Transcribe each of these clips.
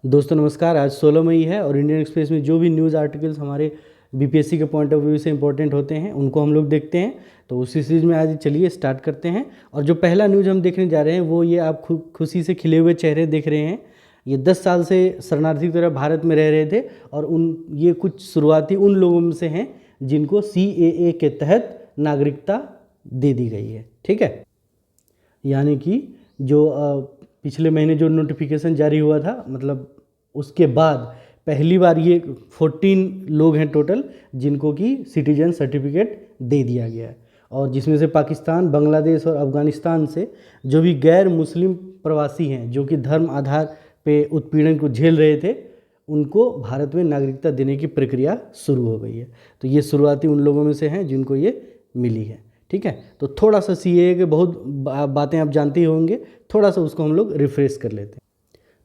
दोस्तों नमस्कार। आज 16 मई है और इंडियन एक्सप्रेस में जो भी न्यूज़ आर्टिकल्स हमारे बीपीएससी के पॉइंट ऑफ व्यू से इंपॉर्टेंट होते हैं उनको हम लोग देखते हैं। तो उसी सीरीज में आज चलिए स्टार्ट करते हैं। और जो पहला न्यूज़ हम देखने जा रहे हैं वो ये आप खुशी से खिले हुए चेहरे देख रहे हैं। ये 10 साल से शरणार्थी की तरह भारत में रह रहे थे और ये कुछ शुरुआती उन लोगों में से हैं जिनको CAA के तहत नागरिकता दे दी गई है। ठीक है, यानी कि जो पिछले महीने जो नोटिफिकेशन जारी हुआ था, मतलब उसके बाद पहली बार ये 14 लोग हैं टोटल जिनको कि सिटीजन सर्टिफिकेट दे दिया गया है। और जिसमें से पाकिस्तान, बांग्लादेश और अफ़गानिस्तान से जो भी गैर मुस्लिम प्रवासी हैं जो कि धर्म आधार पे उत्पीड़न को झेल रहे थे, उनको भारत में नागरिकता देने की प्रक्रिया शुरू हो गई है। तो ये शुरुआती उन लोगों में से हैं जिनको ये मिली है। ठीक है, तो थोड़ा सा CAA के बहुत बातें आप जानते ही होंगे, थोड़ा सा उसको हम लोग रिफ्रेश कर लेते हैं।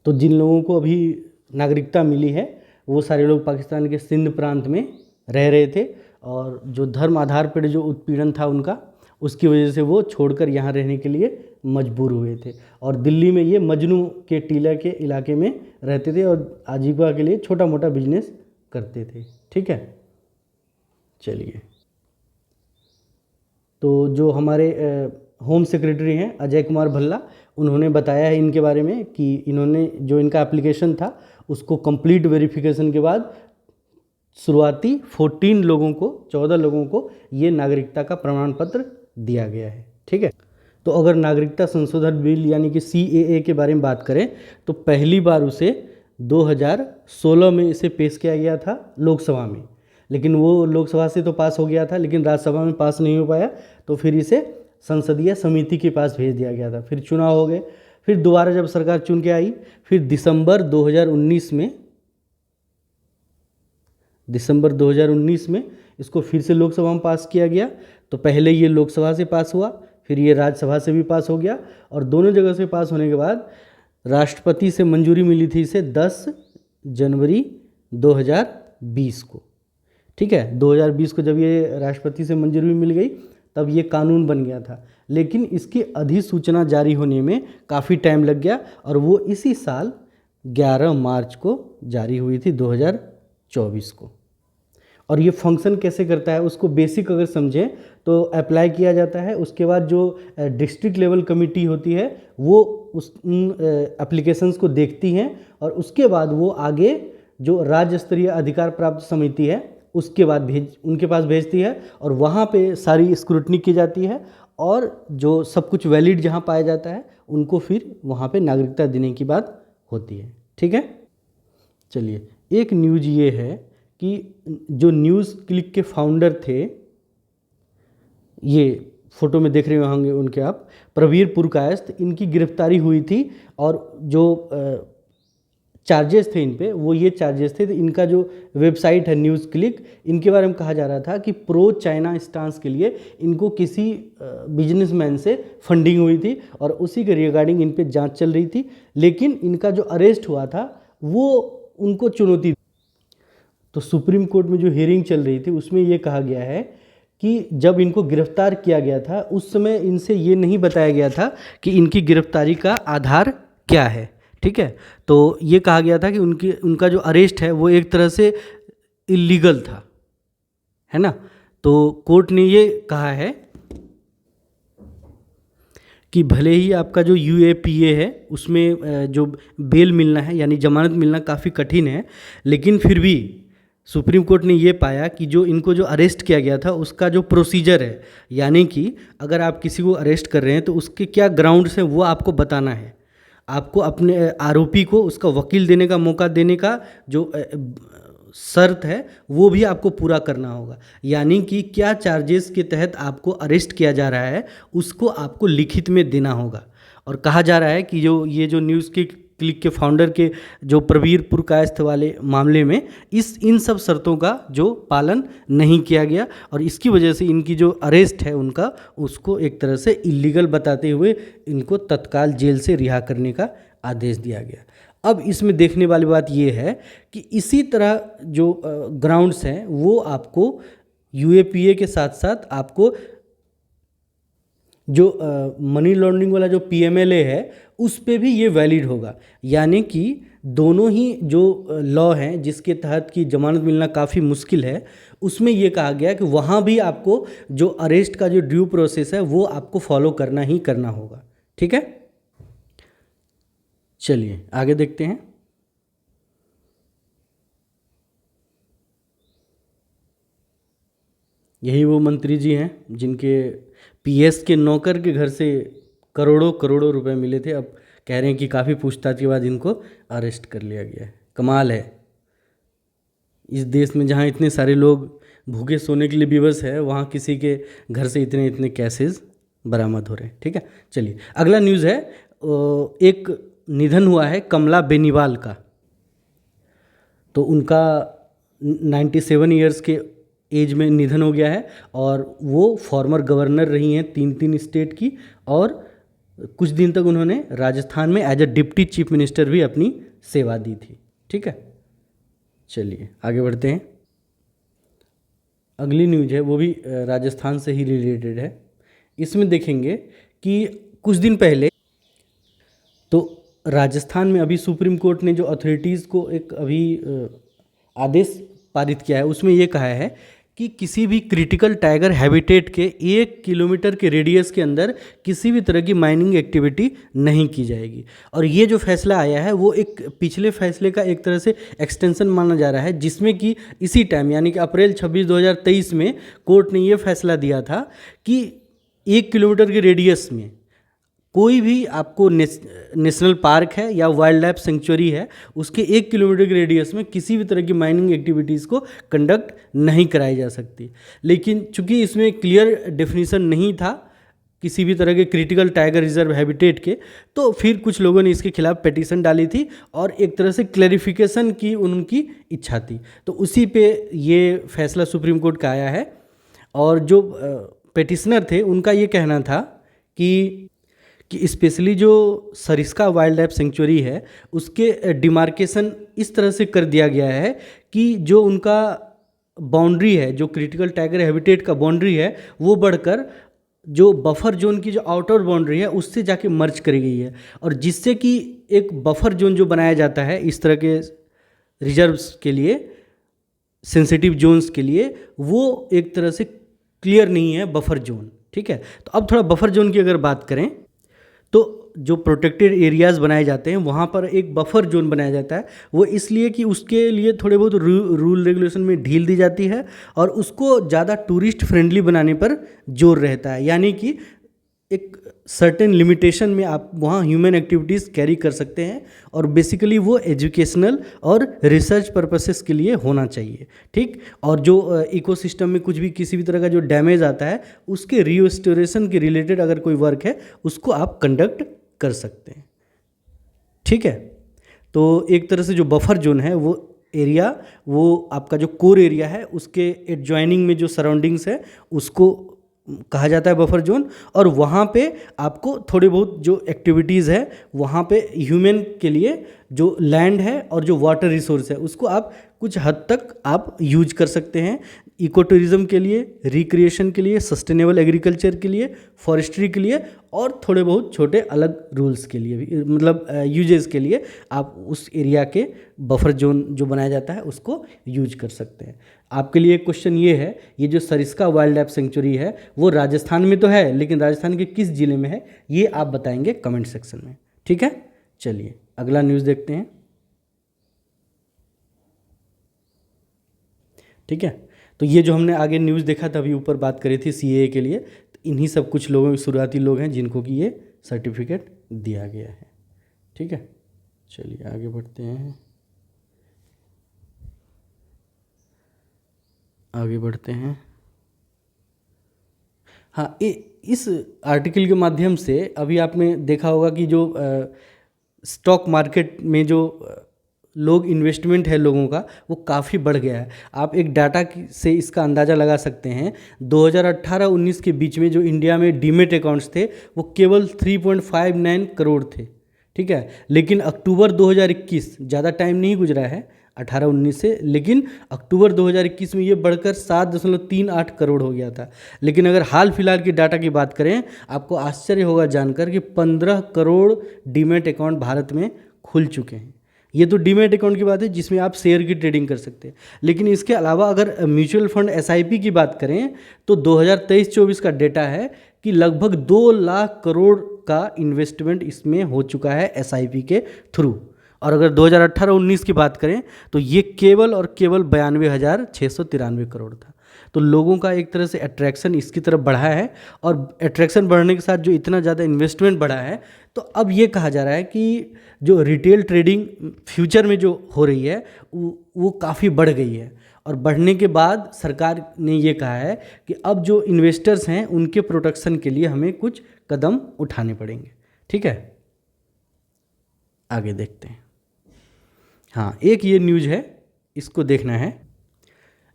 तो जिन लोगों को अभी नागरिकता मिली है वो सारे लोग पाकिस्तान के सिंध प्रांत में रह रहे थे और जो धर्म आधार पर जो उत्पीड़न था उनका, उसकी वजह से वो छोड़कर यहाँ रहने के लिए मजबूर हुए थे। और दिल्ली में ये मजनू के टीला के इलाके में रहते थे और आजीविका के लिए छोटा मोटा बिजनेस करते थे। ठीक है, चलिए। तो जो हमारे होम सेक्रेटरी हैं अजय कुमार भल्ला, उन्होंने बताया है इनके बारे में कि इन्होंने जो इनका एप्लीकेशन था उसको कंप्लीट वेरिफिकेशन के बाद शुरुआती 14 लोगों को 14 लोगों को ये नागरिकता का प्रमाण पत्र दिया गया है। ठीक है, तो अगर नागरिकता संशोधन बिल यानी कि CAA के बारे में बात करें तो पहली बार उसे 2016 में इसे पेश किया गया था लोकसभा में, लेकिन वो लोकसभा से तो पास हो गया था लेकिन राज्यसभा में पास नहीं हो पाया। तो फिर इसे संसदीय समिति के पास भेज दिया गया था। फिर चुनाव हो गए, फिर दोबारा जब सरकार चुन के आई, फिर दिसंबर 2019 में इसको फिर से लोकसभा में पास किया गया। तो पहले ये लोकसभा से पास हुआ, फिर ये राज्यसभा से भी पास हो गया और दोनों जगह से पास होने के बाद राष्ट्रपति से मंजूरी मिली थी इसे 10 जनवरी 2020 को। ठीक है, 2020 को जब ये राष्ट्रपति से मंजूरी मिल गई तब ये कानून बन गया था, लेकिन इसकी अधिसूचना जारी होने में काफ़ी टाइम लग गया और वो इसी साल 11 मार्च को जारी हुई थी 2024 को। और ये फंक्शन कैसे करता है उसको बेसिक अगर समझें तो अप्लाई किया जाता है, उसके बाद जो डिस्ट्रिक्ट लेवल कमेटी होती है वो उन एप्लीकेशंस को देखती हैं और उसके बाद वो आगे जो राज्य स्तरीय अधिकार प्राप्त समिति है उसके बाद उनके पास भेजती है और वहाँ पे सारी स्क्रूटनी की जाती है और जो सब कुछ वैलिड जहाँ पाया जाता है उनको फिर वहाँ पे नागरिकता देने की बात होती है। ठीक है, चलिए। एक न्यूज़ ये है कि जो न्यूज़ क्लिक के फाउंडर थे, ये फोटो में देख रहे होंगे उनके आप, प्रवीर पुरकायस्थ, इनकी गिरफ्तारी हुई थी और जो चार्जेस थे इन पे वो ये चार्जेस थे। तो इनका जो वेबसाइट है न्यूज़ क्लिक, इनके बारे में कहा जा रहा था कि प्रो चाइना स्टांस के लिए इनको किसी बिजनेसमैन से फंडिंग हुई थी और उसी के रिगार्डिंग इन पे जांच चल रही थी, लेकिन इनका जो अरेस्ट हुआ था वो उनको चुनौती। तो सुप्रीम कोर्ट में जो हियरिंग चल रही थी उसमें ये कहा गया है कि जब इनको गिरफ्तार किया गया था उस समय इनसे ये नहीं बताया गया था कि इनकी गिरफ्तारी का आधार क्या है। ठीक है, तो ये कहा गया था कि उनका जो अरेस्ट है वो एक तरह से इलीगल था, है ना। तो कोर्ट ने ये कहा है कि भले ही आपका जो UAPA है उसमें जो बेल मिलना है यानी जमानत मिलना काफ़ी कठिन है, लेकिन फिर भी सुप्रीम कोर्ट ने ये पाया कि जो इनको जो अरेस्ट किया गया था उसका जो प्रोसीजर है, यानी कि अगर आप किसी को अरेस्ट कर रहे हैं तो उसके क्या ग्राउंड्स हैं वो आपको बताना है। आपको अपने आरोपी को उसका वकील देने का मौका देने का जो शर्त है वो भी आपको पूरा करना होगा, यानी कि क्या चार्जेस के तहत आपको अरेस्ट किया जा रहा है उसको आपको लिखित में देना होगा। और कहा जा रहा है कि ये जो न्यूज़ क्लिक के फाउंडर के जो प्रवीर पुरकायस्थ वाले मामले में इन सब शर्तों का जो पालन नहीं किया गया और इसकी वजह से इनकी जो अरेस्ट है उनका उसको एक तरह से इलीगल बताते हुए इनको तत्काल जेल से रिहा करने का आदेश दिया गया। अब इसमें देखने वाली बात ये है कि इसी तरह जो ग्राउंड्स हैं वो आपको UAPA के साथ साथ आपको जो मनी लॉन्ड्रिंग वाला जो पीएमएलए है उस पे भी ये वैलिड होगा। यानी कि दोनों ही जो लॉ हैं जिसके तहत की ज़मानत मिलना काफ़ी मुश्किल है, उसमें ये कहा गया कि वहाँ भी आपको जो अरेस्ट का जो ड्यू प्रोसेस है वो आपको फॉलो करना ही करना होगा। ठीक है, चलिए आगे देखते हैं। यही वो मंत्री जी हैं जिनके पीएस के नौकर के घर से करोड़ों करोड़ों रुपए मिले थे। अब कह रहे हैं कि काफ़ी पूछताछ के बाद इनको अरेस्ट कर लिया गया है। कमाल है, इस देश में जहाँ इतने सारे लोग भूखे सोने के लिए विवश है, वहाँ किसी के घर से इतने इतने कैसेस बरामद हो रहे हैं। ठीक है, चलिए अगला न्यूज़ है, एक निधन हुआ है कमला बेनीवाल का। तो उनका 97 ईयर्स के एज में निधन हो गया है और वो फॉर्मर गवर्नर रही हैं 3 स्टेट की, और कुछ दिन तक उन्होंने राजस्थान में as a deputy chief minister भी अपनी सेवा दी थी। ठीक है, चलिए आगे बढ़ते हैं। अगली न्यूज़ है वो भी राजस्थान से ही रिलेटेड है। इसमें देखेंगे कि कुछ दिन पहले तो राजस्थान में अभी सुप्रीम कोर्ट ने जो अथॉरिटीज़ को एक अभी आदेश पारित किया है, उसमें ये कहा है कि किसी भी क्रिटिकल टाइगर हैबिटेट के 1 किलोमीटर के रेडियस के अंदर किसी भी तरह की माइनिंग एक्टिविटी नहीं की जाएगी। और ये जो फैसला आया है वो एक पिछले फैसले का एक तरह से एक्सटेंशन माना जा रहा है, जिसमें कि इसी टाइम यानी कि अप्रैल 26, 2023 में कोर्ट ने ये फैसला दिया था कि 1 किलोमीटर के रेडियस में कोई भी आपको नेशनल पार्क है या वाइल्ड लाइफ सेंचुरी है, उसके 1 किलोमीटर के रेडियस में किसी भी तरह की माइनिंग एक्टिविटीज़ को कंडक्ट नहीं कराई जा सकती। लेकिन चूंकि इसमें क्लियर डेफिनेशन नहीं था किसी भी तरह के क्रिटिकल टाइगर रिजर्व हैबिटेट के, तो फिर कुछ लोगों ने इसके खिलाफ पिटीशन डाली थी और एक तरह से क्लैरिफिकेशन की उनकी इच्छा थी। तो उसी पे ये फैसला सुप्रीम कोर्ट का आया है। और जो पिटिशनर थे उनका ये कहना था कि स्पेशली जो सरिस्का वाइल्ड लाइफ सेंचुरी है उसके डिमार्केशन इस तरह से कर दिया गया है कि जो उनका बाउंड्री है, जो क्रिटिकल टाइगर हैबिटेट का बाउंड्री है, वो बढ़कर जो बफर जोन की जो आउटर बाउंड्री है उससे जाके मर्ज करी गई है। और जिससे कि एक बफर जोन जो बनाया जाता है इस तरह के रिजर्व्स के लिए, सेंसिटिव जोन्स के लिए, वो एक तरह से क्लियर नहीं है बफर जोन। ठीक है, तो अब थोड़ा बफर जोन की अगर बात करें तो जो प्रोटेक्टेड एरियाज़ बनाए जाते हैं वहाँ पर एक बफर जोन बनाया जाता है। वो इसलिए कि उसके लिए थोड़े बहुत रूल रेगुलेशन में ढील दी जाती है और उसको ज़्यादा टूरिस्ट फ्रेंडली बनाने पर जोर रहता है। यानी कि एक सर्टेन लिमिटेशन में आप वहाँ ह्यूमन एक्टिविटीज़ कैरी कर सकते हैं और बेसिकली वो एजुकेशनल और रिसर्च पर्पसेस के लिए होना चाहिए। ठीक, और जो इकोसिस्टम में कुछ भी किसी भी तरह का जो डैमेज आता है उसके रिस्टोरेशन के रिलेटेड अगर कोई वर्क है उसको आप कंडक्ट कर सकते हैं। ठीक है, तो एक तरह से जो बफर जोन है वो एरिया, वो आपका जो कोर एरिया है उसके एडजॉइनिंग में जो सराउंडिंग्स है उसको कहा जाता है बफर जोन। और वहाँ पे आपको थोड़े बहुत जो एक्टिविटीज़ है वहाँ पे ह्यूमन के लिए जो लैंड है और जो वाटर रिसोर्स है उसको आप कुछ हद तक आप यूज कर सकते हैं, इको टूरिज़्म के लिए, रिक्रिएशन के लिए, सस्टेनेबल एग्रीकल्चर के लिए, फॉरेस्ट्री के लिए और थोड़े बहुत छोटे अलग रूल्स के लिए भी, मतलब यूजेस के लिए आप उस एरिया के बफर जोन जो बनाया जाता है उसको यूज कर सकते हैं। आपके लिए एक क्वेश्चन ये है, ये जो सरिस्का वाइल्ड लाइफ सेंचुरी है वो राजस्थान में तो है, लेकिन राजस्थान के किस ज़िले में है ये आप बताएंगे कमेंट सेक्शन में। ठीक है, चलिए अगला न्यूज़ देखते हैं। ठीक है, तो ये जो हमने आगे न्यूज़ देखा था अभी ऊपर बात करी थी सीएए के लिए, तो इन्हीं सब कुछ लोगों, शुरुआती लोग हैं जिनको कि ये सर्टिफिकेट दिया गया है। ठीक है, चलिए आगे बढ़ते हैं। हाँ, इस आर्टिकल के माध्यम से अभी आपने देखा होगा कि जो स्टॉक मार्केट में जो लोग इन्वेस्टमेंट है लोगों का वो काफ़ी बढ़ गया है। आप एक डाटा से इसका अंदाज़ा लगा सकते हैं। 2018-19 के बीच में जो इंडिया में डीमेट अकाउंट्स थे वो केवल 3.59 करोड़ थे। ठीक है। लेकिन अक्टूबर 2021, ज़्यादा टाइम नहीं गुजरा है 18-19 से, लेकिन अक्टूबर 2021 में ये बढ़कर 7.38 करोड़ हो गया था। लेकिन अगर हाल फिलहाल की डाटा की बात करें, आपको आश्चर्य होगा जानकर कि 15 करोड़ डीमैट अकाउंट भारत में खुल चुके हैं। ये तो डीमैट अकाउंट की बात है जिसमें आप शेयर की ट्रेडिंग कर सकते हैं। लेकिन इसके अलावा अगर म्यूचुअल फंड एसआईपी की बात करें तो 2023-24 का डेटा है कि लगभग 2 लाख करोड़ का इन्वेस्टमेंट इसमें हो चुका है एसआईपी के थ्रू। और अगर 2018-19 की बात करें तो ये केवल और केवल 92,693 करोड़ था। तो लोगों का एक तरह से अट्रैक्शन इसकी तरफ बढ़ा है, और अट्रैक्शन बढ़ने के साथ जो इतना ज़्यादा इन्वेस्टमेंट बढ़ा है, तो अब ये कहा जा रहा है कि जो रिटेल ट्रेडिंग फ्यूचर में जो हो रही है वो काफ़ी बढ़ गई है। और बढ़ने के बाद सरकार ने ये कहा है कि अब जो इन्वेस्टर्स हैं उनके प्रोटेक्शन के लिए हमें कुछ कदम उठाने पड़ेंगे। ठीक है, आगे देखते हैं। हाँ, एक ये न्यूज़ है, इसको देखना है।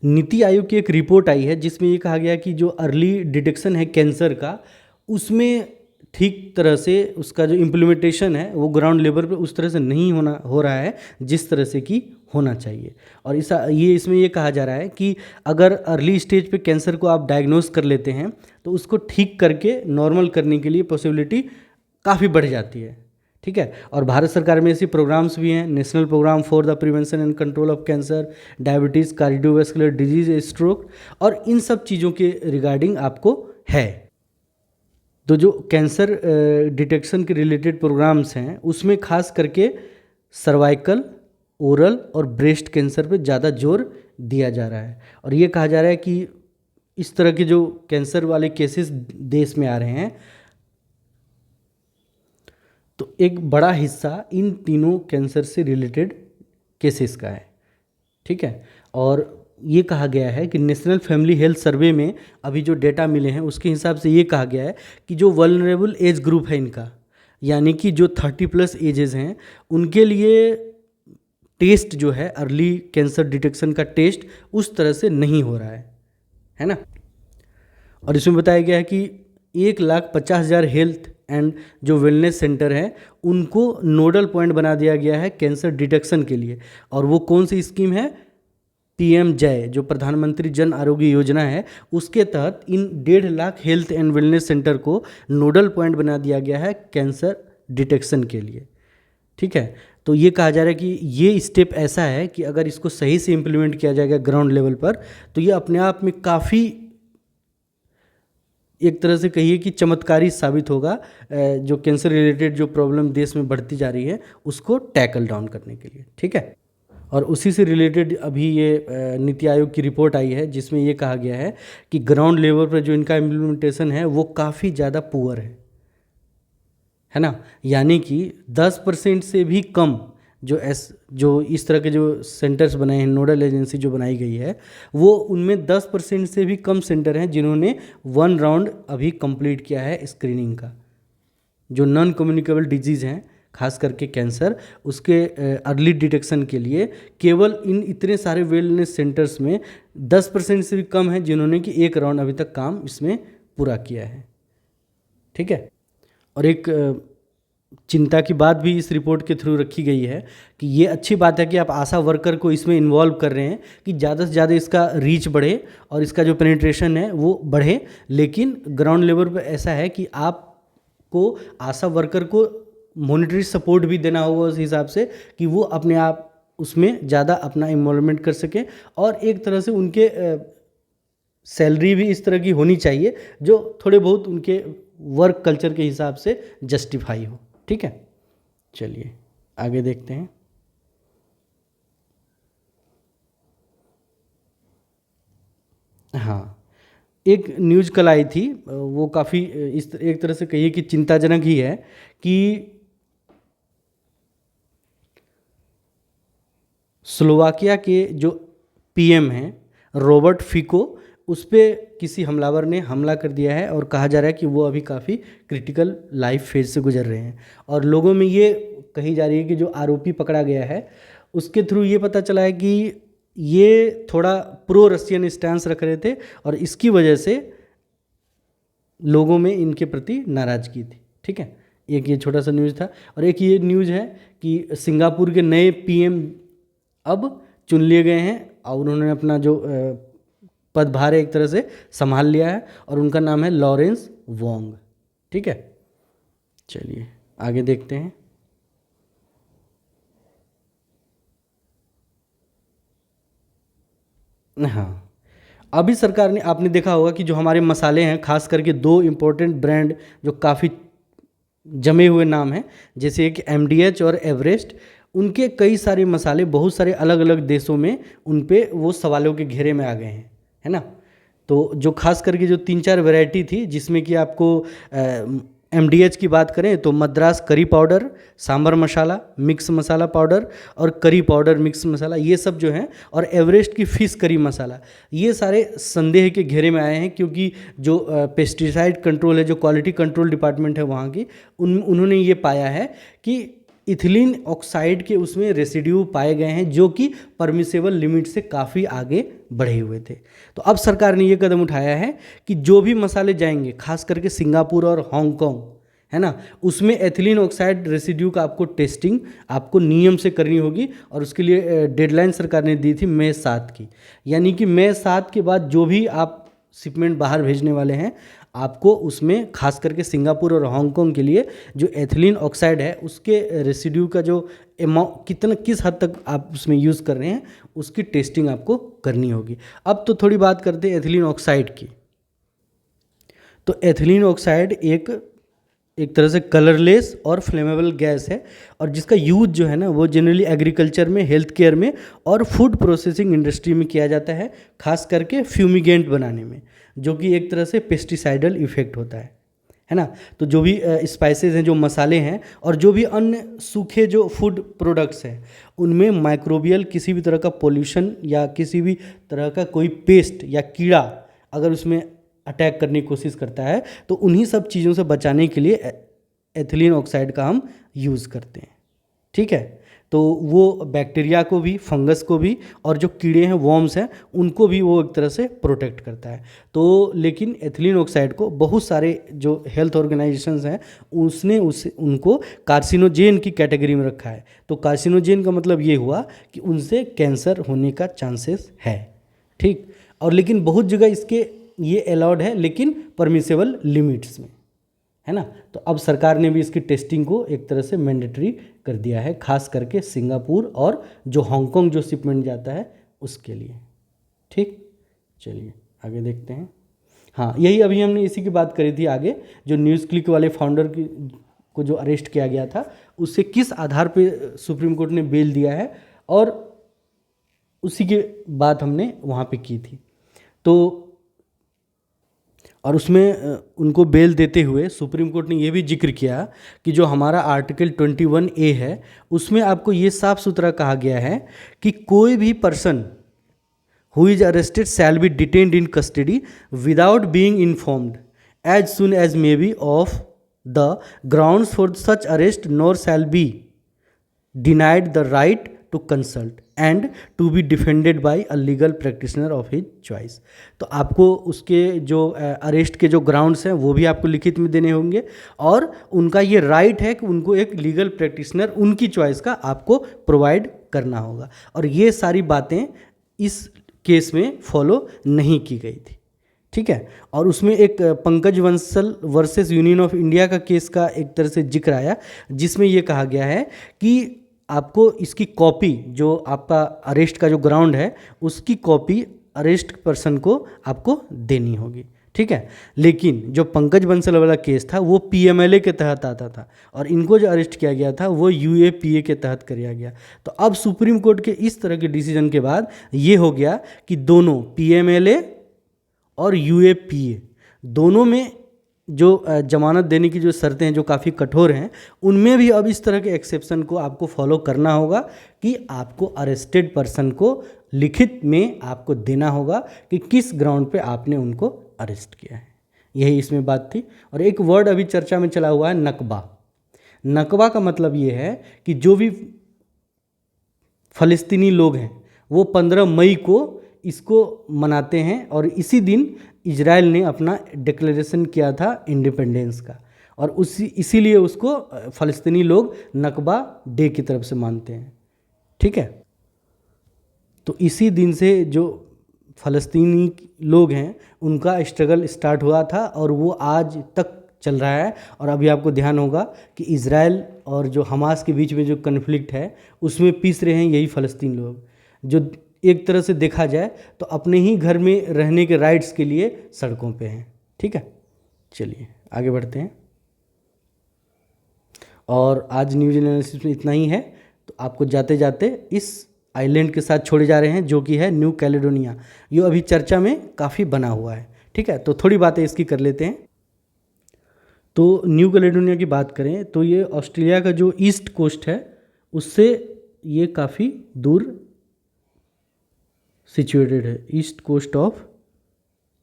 नीति आयोग की एक रिपोर्ट आई है जिसमें ये कहा गया कि जो अर्ली डिटेक्शन है कैंसर का, उसमें ठीक तरह से उसका जो इम्प्लीमेंटेशन है वो ग्राउंड लेवल पे उस तरह से नहीं हो रहा है जिस तरह से कि होना चाहिए। और इसमें ये कहा जा रहा है कि अगर अर्ली स्टेज पे कैंसर को आप डायग्नोस कर लेते हैं तो उसको ठीक करके नॉर्मल करने के लिए पॉसिबिलिटी काफ़ी बढ़ जाती है। ठीक है, और भारत सरकार में ऐसे प्रोग्राम्स भी हैं, national programme for the prevention and control of cancer, diabetes, cardiovascular disease, stroke, और इन सब चीज़ों के रिगार्डिंग आपको है। तो जो कैंसर डिटेक्शन के रिलेटेड प्रोग्राम्स हैं उसमें खास करके सर्वाइकल, ओरल और ब्रेस्ट कैंसर पे ज़्यादा जोर दिया जा रहा है। और ये कहा जा रहा है कि इस तरह के जो कैंसर वाले केसेस देश में आ रहे हैं तो एक बड़ा हिस्सा इन तीनों कैंसर से रिलेटेड केसेस का है। ठीक है, और ये कहा गया है कि नेशनल फैमिली हेल्थ सर्वे में अभी जो डेटा मिले हैं उसके हिसाब से ये कहा गया है कि जो वल्नरेबल एज ग्रुप है इनका, यानी कि जो 30+ एजेस हैं, उनके लिए टेस्ट जो है अर्ली कैंसर डिटेक्शन का टेस्ट उस तरह से नहीं हो रहा है ना। और इसमें बताया गया है कि 1,50,000 हेल्थ एंड जो वेलनेस सेंटर हैं उनको नोडल पॉइंट बना दिया गया है कैंसर डिटेक्शन के लिए। और वो कौन सी स्कीम है? PM जय, जो प्रधानमंत्री जन आरोग्य योजना है, उसके तहत इन 1.5 lakh health and wellness centre को नोडल पॉइंट बना दिया गया है कैंसर डिटेक्शन के लिए। ठीक है, तो ये कहा जा रहा है कि ये स्टेप ऐसा है कि अगर इसको सही से इम्प्लीमेंट किया जाएगा ग्राउंड लेवल पर तो ये अपने आप में काफ़ी एक तरह से कहिए कि चमत्कारी साबित होगा, जो कैंसर रिलेटेड जो प्रॉब्लम देश में बढ़ती जा रही है उसको टैकल डाउन करने के लिए। ठीक है, और उसी से रिलेटेड अभी ये नीति आयोग की रिपोर्ट आई है जिसमें ये कहा गया है कि ग्राउंड लेवल पर जो इनका इम्प्लीमेंटेशन है वो काफ़ी ज़्यादा पुअर है ना। यानी कि 10% से भी कम जो इस तरह के जो सेंटर्स बनाए हैं, नोडल एजेंसी जो बनाई गई है, वो उनमें 10% से भी कम सेंटर हैं जिन्होंने 1 राउंड अभी कंप्लीट किया है स्क्रीनिंग का। जो नॉन कम्युनिकेबल डिजीज़ हैं, खास करके कैंसर, उसके अर्ली डिटेक्शन के लिए केवल इन इतने सारे वेलनेस सेंटर्स में 10% से भी कम है जिन्होंने कि 1 राउंड अभी तक काम इसमें पूरा किया है। ठीक है, और एक चिंता की बात भी इस रिपोर्ट के थ्रू रखी गई है कि ये अच्छी बात है कि आप आशा वर्कर को इसमें इन्वॉल्व कर रहे हैं कि ज़्यादा से ज़्यादा इसका रीच बढ़े और इसका जो पेनिट्रेशन है वो बढ़े। लेकिन ग्राउंड लेवल पर ऐसा है कि आपको आशा वर्कर को मॉनिटरी सपोर्ट भी देना होगा उस हिसाब से कि वो अपने आप उसमें ज़्यादा अपना इन्वॉल्वमेंट कर सकें, और एक तरह से उनके सैलरी भी इस तरह की होनी चाहिए जो थोड़े बहुत उनके वर्क कल्चर के हिसाब से जस्टिफाई हो। ठीक है, चलिए आगे देखते हैं। हाँ, एक न्यूज़ कल आई थी, वो काफ़ी एक तरह से कहिए कि चिंताजनक ही है कि स्लोवाकिया के जो PM हैं रॉबर्ट फिको, उस पर किसी हमलावर ने हमला कर दिया है और कहा जा रहा है कि वो अभी काफ़ी क्रिटिकल लाइफ फेज से गुजर रहे हैं। और लोगों में ये कही जा रही है कि जो आरोपी पकड़ा गया है उसके थ्रू ये पता चला है कि ये थोड़ा प्रो रशियन स्टैंस रख रहे थे और इसकी वजह से लोगों में इनके प्रति नाराज़गी थी। ठीक है, एक ये छोटा सा न्यूज़ था। और एक ये न्यूज़ है कि सिंगापुर के नए पीएम अब चुन लिए गए हैं और उन्होंने अपना जो पदभार है एक तरह से संभाल लिया है और उनका नाम है लॉरेंस वोंग। ठीक है, चलिए आगे देखते हैं। हाँ, अभी सरकार ने, आपने देखा होगा कि जो हमारे मसाले हैं, खास करके दो इम्पोर्टेंट ब्रांड जो काफ़ी जमे हुए नाम हैं, जैसे एक एमडीएच और एवरेस्ट, उनके कई सारे मसाले बहुत सारे अलग अलग देशों में उन पे वो सवालों के घेरे में आ गए हैं, है ना। तो जो खास करके जो 3-4 वैरायटी थी, जिसमें कि आपको एमडीएच की बात करें तो Madras curry powder, sambar masala, mix मसाला पाउडर और करी पाउडर मिक्स मसाला, ये सब जो हैं, और एवरेस्ट की फ़िश करी मसाला, ये सारे संदेह के घेरे में आए हैं क्योंकि जो पेस्टिसाइड कंट्रोल है, जो क्वालिटी कंट्रोल डिपार्टमेंट है वहाँ की, उन्होंने ये पाया है कि इथिलीन ऑक्साइड के उसमें रेसिड्यू पाए गए हैं जो कि परमिसेबल लिमिट से काफ़ी आगे बढ़े हुए थे। तो अब सरकार ने ये कदम उठाया है कि जो भी मसाले जाएंगे, खास करके सिंगापुर और हांगकांग, है ना, उसमें एथिलीन ऑक्साइड रेसिड्यू का आपको टेस्टिंग आपको नियम से करनी होगी और उसके लिए डेडलाइन सरकार ने दी थी मई 7 की। यानी कि मई 7 के बाद जो भी आप शिपमेंट बाहर भेजने वाले हैं, आपको उसमें खास करके सिंगापुर और हांगकांग के लिए जो एथिलीन ऑक्साइड है उसके रेसिड्यू का जो अमाउंट, कितना किस हद तक आप उसमें यूज़ कर रहे हैं, उसकी टेस्टिंग आपको करनी होगी। अब तो थोड़ी बात करते हैं एथिलीन ऑक्साइड की। तो एथिलीन ऑक्साइड एक तरह से कलरलेस और फ्लेमेबल गैस है और जिसका यूज जो है ना वो जनरली एग्रीकल्चर में, हेल्थ केयर में और फूड प्रोसेसिंग इंडस्ट्री में किया जाता है, खास करके फ्यूमिगेंट बनाने में, जो कि एक तरह से पेस्टिसाइडल इफेक्ट होता है ना। तो जो भी स्पाइसेस हैं, जो मसाले हैं और जो भी अन्य सूखे जो फूड प्रोडक्ट्स हैं, उनमें माइक्रोबियल किसी भी तरह का पोल्यूशन या किसी भी तरह का कोई पेस्ट या कीड़ा अगर उसमें अटैक करने की कोशिश करता है तो उन्हीं सब चीज़ों से बचाने के लिए एथिलीन ऑक्साइड का हम यूज़ करते हैं। ठीक है, तो वो बैक्टीरिया को भी, फंगस को भी और जो कीड़े हैं, वॉर्म्स हैं, उनको भी वो एक तरह से प्रोटेक्ट करता है। तो लेकिन एथिलीन ऑक्साइड को बहुत सारे जो हेल्थ ऑर्गेनाइजेशंस हैं उसने उनको कार्सिनोजेन की कैटेगरी में रखा है। तो कार्सिनोजेन का मतलब ये हुआ कि उनसे कैंसर होने का चांसेस है। ठीक, और लेकिन बहुत जगह इसके ये अलाउड है, लेकिन परमिसेबल लिमिट्स में, है ना। तो अब सरकार ने भी इसकी टेस्टिंग को एक तरह से मैंडेटरी कर दिया है, खास करके सिंगापुर और जो हांगकांग जो शिपमेंट जाता है उसके लिए। ठीक, चलिए आगे देखते हैं। हाँ, यही अभी हमने इसी की बात करी थी आगे, जो न्यूज़ क्लिक वाले फाउंडर को जो अरेस्ट किया गया था, उससे किस आधार पे सुप्रीम कोर्ट ने बेल दिया है, और उसी की बात हमने वहाँ पे की थी। तो और उसमें उनको बेल देते हुए सुप्रीम कोर्ट ने ये भी जिक्र किया कि जो हमारा आर्टिकल 21A है उसमें आपको ये साफ सुथरा कहा गया है कि कोई भी person who is arrested shall be detained in custody without being informed as soon as may be of the grounds for such arrest, nor shall be denied the right to consult and to be defended by a legal practitioner of his choice. तो आपको उसके जो arrest के जो grounds हैं वो भी आपको लिखित में देने होंगे और उनका ये राइट है कि उनको एक लीगल प्रैक्टिशनर उनकी चॉइस का आपको प्रोवाइड करना होगा। और ये सारी बातें इस केस में फॉलो नहीं की गई थी। ठीक है, और उसमें एक Pankaj Bansal versus union of India का केस का एक तरह से जिक्र आया, जिसमें ये कहा गया है कि आपको इसकी कॉपी, जो आपका अरेस्ट का जो ग्राउंड है उसकी कॉपी अरेस्ट पर्सन को आपको देनी होगी। ठीक है, लेकिन जो पंकज बंसल वाला केस था वो पीएमएलए के तहत आता था और इनको जो अरेस्ट किया गया था वो यूएपीए के तहत किया गया। तो अब सुप्रीम कोर्ट के इस तरह के डिसीजन के बाद ये हो गया कि दोनों पीएमएलए और यूएपीए दोनों में जो जमानत देने की जो शर्तें हैं जो काफ़ी कठोर हैं, उनमें भी अब इस तरह के एक्सेप्शन को आपको फॉलो करना होगा कि आपको अरेस्टेड पर्सन को लिखित में आपको देना होगा कि किस ग्राउंड पे आपने उनको अरेस्ट किया है। यही इसमें बात थी। और एक वर्ड अभी चर्चा में चला हुआ है, नकबा। नकबा का मतलब ये है कि जो भी फ़लस्तीनी लोग हैं वो 15 मई को इसको मनाते हैं और इसी दिन इजराइल ने अपना डिक्लेरेशन किया था इंडिपेंडेंस का। और इसीलिए उसको फ़लस्तीनी लोग नकबा डे की तरफ से मानते हैं। ठीक है, तो इसी दिन से जो फ़लस्तीनी लोग हैं उनका स्ट्रगल स्टार्ट हुआ था और वो आज तक चल रहा है। और अभी आपको ध्यान होगा कि इज़राइल और जो हमास के बीच में जो कन्फ्लिक्ट है उसमें पीस रहे हैं यही फ़लस्तीन लोग, जो एक तरह से देखा जाए तो अपने ही घर में रहने के राइट्स के लिए सड़कों पे हैं। ठीक है, चलिए आगे बढ़ते हैं। और आज न्यूज़ एनालिसिस में इतना ही है। तो आपको जाते जाते इस आइलैंड के साथ छोड़े जा रहे हैं जो कि है न्यू कैलेडोनिया। ये अभी चर्चा में काफ़ी बना हुआ है। ठीक है, तो थोड़ी बातें इसकी कर लेते हैं। तो न्यू कैलेडोनिया की बात करें तो ये ऑस्ट्रेलिया का जो ईस्ट कोस्ट है उससे ये काफ़ी दूर सिचुएटेड है, ईस्ट कोस्ट ऑफ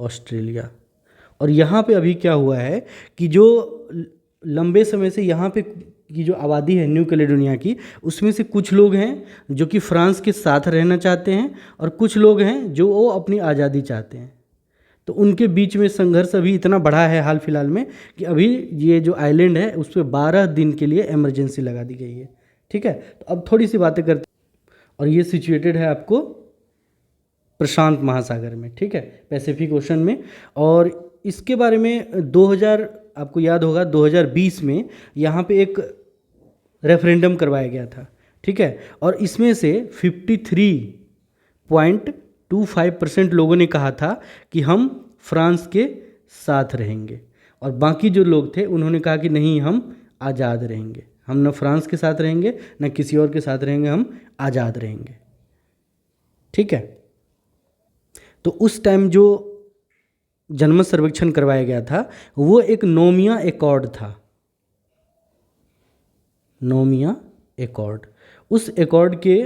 ऑस्ट्रेलिया। और यहाँ पे अभी क्या हुआ है कि जो लंबे समय से यहाँ पे की जो आबादी है न्यू कैलेडोनिया की, उसमें से कुछ लोग हैं जो कि फ्रांस के साथ रहना चाहते हैं और कुछ लोग हैं जो वो अपनी आज़ादी चाहते हैं। तो उनके बीच में संघर्ष अभी इतना बढ़ा है हाल फिलहाल में कि अभी ये जो आइलैंड है उस पर 12 दिन के लिए इमरजेंसी लगा दी गई है। ठीक है, तो अब थोड़ी सी बातें करते हैं। और ये सिचुएटेड है आपको प्रशांत महासागर में। ठीक है, पैसिफिक ओशन में। और इसके बारे में 2000 आपको याद होगा 2020 में यहाँ पे एक रेफरेंडम करवाया गया था। ठीक है, और इसमें से 53.25% लोगों ने कहा था कि हम फ्रांस के साथ रहेंगे और बाकी जो लोग थे उन्होंने कहा कि नहीं, हम आज़ाद रहेंगे, हम न फ्रांस के साथ रहेंगे न किसी और के साथ रहेंगे, हम आज़ाद रहेंगे। ठीक है, तो उस टाइम जो जनमत सर्वेक्षण करवाया गया था वो एक नोमिया एकॉर्ड था, नोमिया एकॉर्ड। उस एकॉर्ड के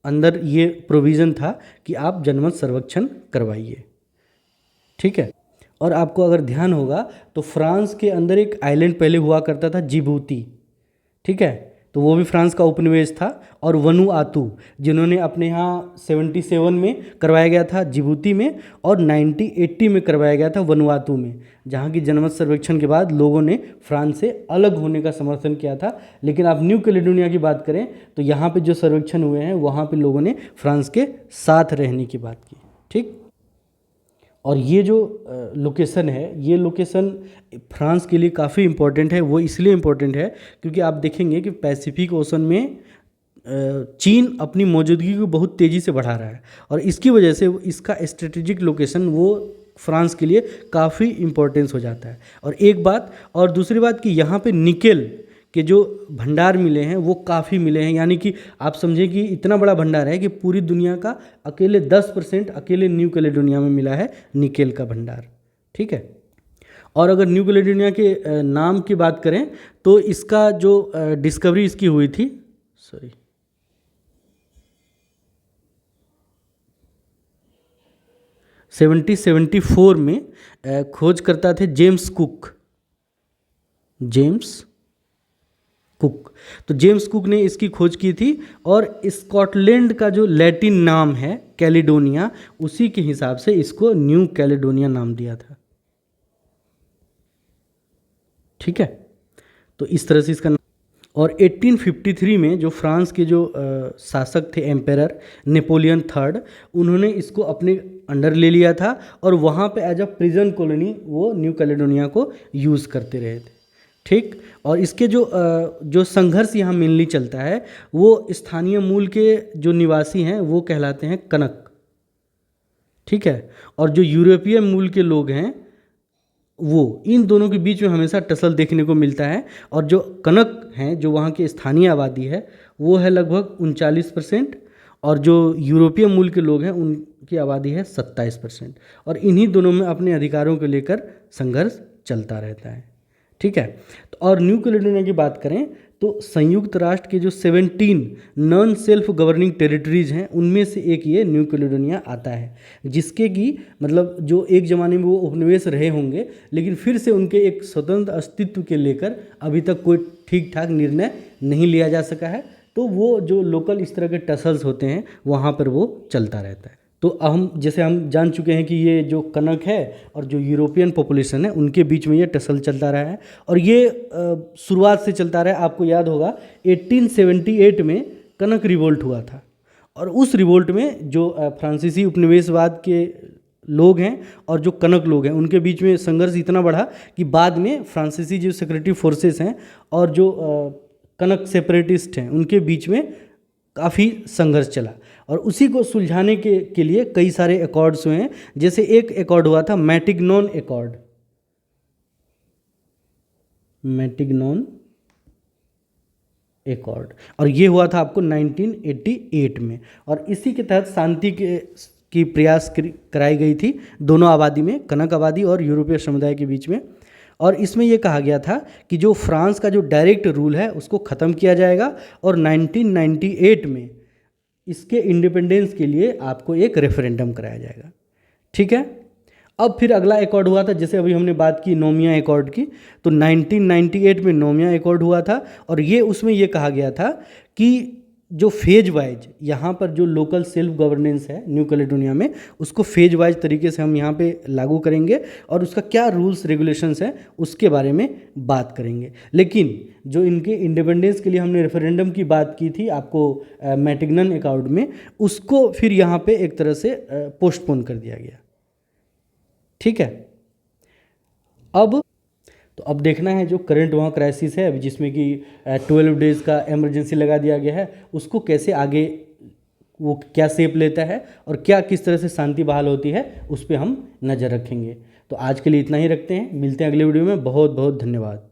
अंदर ये प्रोविज़न था कि आप जनमत सर्वेक्षण करवाइए। ठीक है, और आपको अगर ध्यान होगा तो फ्रांस के अंदर एक आइलैंड पहले हुआ करता था, जिबूती। ठीक है, तो वो भी फ्रांस का उपनिवेश था। और वनुआतू जिन्होंने अपने यहाँ 77 में करवाया गया था जिबूती में, और 1980 में करवाया गया था वनुआतू में, जहाँ की जनमत सर्वेक्षण के बाद लोगों ने फ्रांस से अलग होने का समर्थन किया था। लेकिन आप न्यू कैलेडोनिया की बात करें तो यहाँ पे जो सर्वेक्षण हुए हैं वहाँ पे लोगों ने फ्रांस के साथ रहने की बात की। ठीक, और ये जो लोकेशन है, ये लोकेशन फ्रांस के लिए काफ़ी इम्पोर्टेंट है। वो इसलिए इम्पोर्टेंट है क्योंकि आप देखेंगे कि पैसिफिक ओशन में चीन अपनी मौजूदगी को बहुत तेज़ी से बढ़ा रहा है और इसकी वजह से इसका स्ट्रेटेजिक लोकेशन वो फ्रांस के लिए काफ़ी इम्पोर्टेंस हो जाता है। और एक बात, और दूसरी बात कि यहाँ पे निकेल के जो भंडार मिले हैं वो काफ़ी मिले हैं। यानी कि आप समझें कि इतना बड़ा भंडार है कि पूरी दुनिया का अकेले 10% अकेले न्यू कैलेडोनिया में मिला है निकेल का भंडार। ठीक है, और अगर न्यू कैलेडोनिया के नाम की बात करें तो इसका जो डिस्कवरी इसकी हुई थी, 1774 में खोजकर्ता थे जेम्स कुक। तो जेम्स कुक ने इसकी खोज की थी और स्कॉटलैंड का जो लैटिन नाम है कैलिडोनिया, उसी के हिसाब से इसको न्यू कैलेडोनिया नाम दिया था। ठीक है, तो इस तरह से इसका नाम। और 1853 में जो फ्रांस के जो शासक थे एम्पेरर नेपोलियन थर्ड, उन्होंने इसको अपने अंडर ले लिया था और वहाँ पे एज अ प्रिजन कॉलोनी वो न्यू कैलेडोनिया को यूज़ करते रहे थे। ठीक, और इसके जो संघर्ष यहाँ मेनली चलता है वो स्थानीय मूल के जो निवासी हैं वो कहलाते हैं कनक। ठीक है, और जो यूरोपीय मूल के लोग हैं वो, इन दोनों के बीच में हमेशा टसल देखने को मिलता है। और जो कनक हैं, जो वहाँ की स्थानीय आबादी है, वो है लगभग 39%, और जो यूरोपीय मूल के लोग हैं उनकी आबादी है 27%। और इन्हीं दोनों में अपने अधिकारों को लेकर संघर्ष चलता रहता है। ठीक है, तो और न्यू कैलेडोनिया की बात करें तो संयुक्त राष्ट्र के जो 17 नॉन सेल्फ गवर्निंग टेरिटरीज हैं उनमें से एक ये न्यू कैलेडोनिया आता है, जिसके की मतलब जो एक ज़माने में वो उपनिवेश रहे होंगे लेकिन फिर से उनके एक स्वतंत्र अस्तित्व के लेकर अभी तक कोई ठीक ठाक निर्णय नहीं लिया जा सका है। तो वो जो लोकल इस तरह के टसल्स होते हैं वहाँ पर वो चलता रहता है। तो हम जैसे हम जान चुके हैं कि ये जो कनक है और जो यूरोपियन पॉपुलेशन है उनके बीच में ये टसल चलता रहा है, और ये शुरुआत से चलता रहा है। आपको याद होगा 1878 में कनक रिवोल्ट हुआ था, और उस रिवोल्ट में जो फ्रांसीसी उपनिवेशवाद के लोग हैं और जो कनक लोग हैं उनके बीच में संघर्ष इतना बढ़ा कि बाद में फ्रांसीसी जो सिक्योरिटी फोर्सेस हैं और जो कनक सेपरेटिस्ट हैं उनके बीच में काफ़ी संघर्ष चला, और उसी को सुलझाने के लिए कई सारे एकॉर्ड्स हुए हैं। जैसे एक एकॉर्ड हुआ था मैटिगनॉन एकॉर्ड, मैटिगनॉन एकॉर्ड, और ये हुआ था आपको 1988 में, और इसी के तहत शांति की प्रयास कराई गई थी दोनों आबादी में, कनक आबादी और यूरोपीय समुदाय के बीच में। और इसमें यह कहा गया था कि जो फ्रांस का जो डायरेक्ट रूल है उसको ख़त्म किया जाएगा, और 1998 में इसके इंडिपेंडेंस के लिए आपको एक रेफरेंडम कराया जाएगा। ठीक है, अब फिर अगला एकॉर्ड हुआ था, जैसे अभी हमने बात की नोमिया एकॉर्ड की, तो 1998 में नोमिया एकॉर्ड हुआ था, और ये उसमें ये कहा गया था कि जो फेज वाइज यहाँ पर जो लोकल सेल्फ गवर्नेंस है न्यू कैलेडोनिया में, उसको फेज वाइज तरीके से हम यहाँ पे लागू करेंगे, और उसका क्या रूल्स रेगुलेशंस हैं उसके बारे में बात करेंगे। लेकिन जो इनके इंडिपेंडेंस के लिए हमने रेफरेंडम की बात की थी आपको मैटिगनन एकॉर्ड में, उसको फिर यहाँ पे एक तरह से पोस्टपोन कर दिया गया। ठीक है, अब देखना है जो करंट वहाँ क्राइसिस है अभी, जिसमें कि 12 डेज़ का इमरजेंसी लगा दिया गया है, उसको कैसे आगे वो क्या शेप लेता है और क्या किस तरह से शांति बहाल होती है, उस पर हम नज़र रखेंगे। तो आज के लिए इतना ही रखते हैं, मिलते हैं अगले वीडियो में। बहुत बहुत धन्यवाद।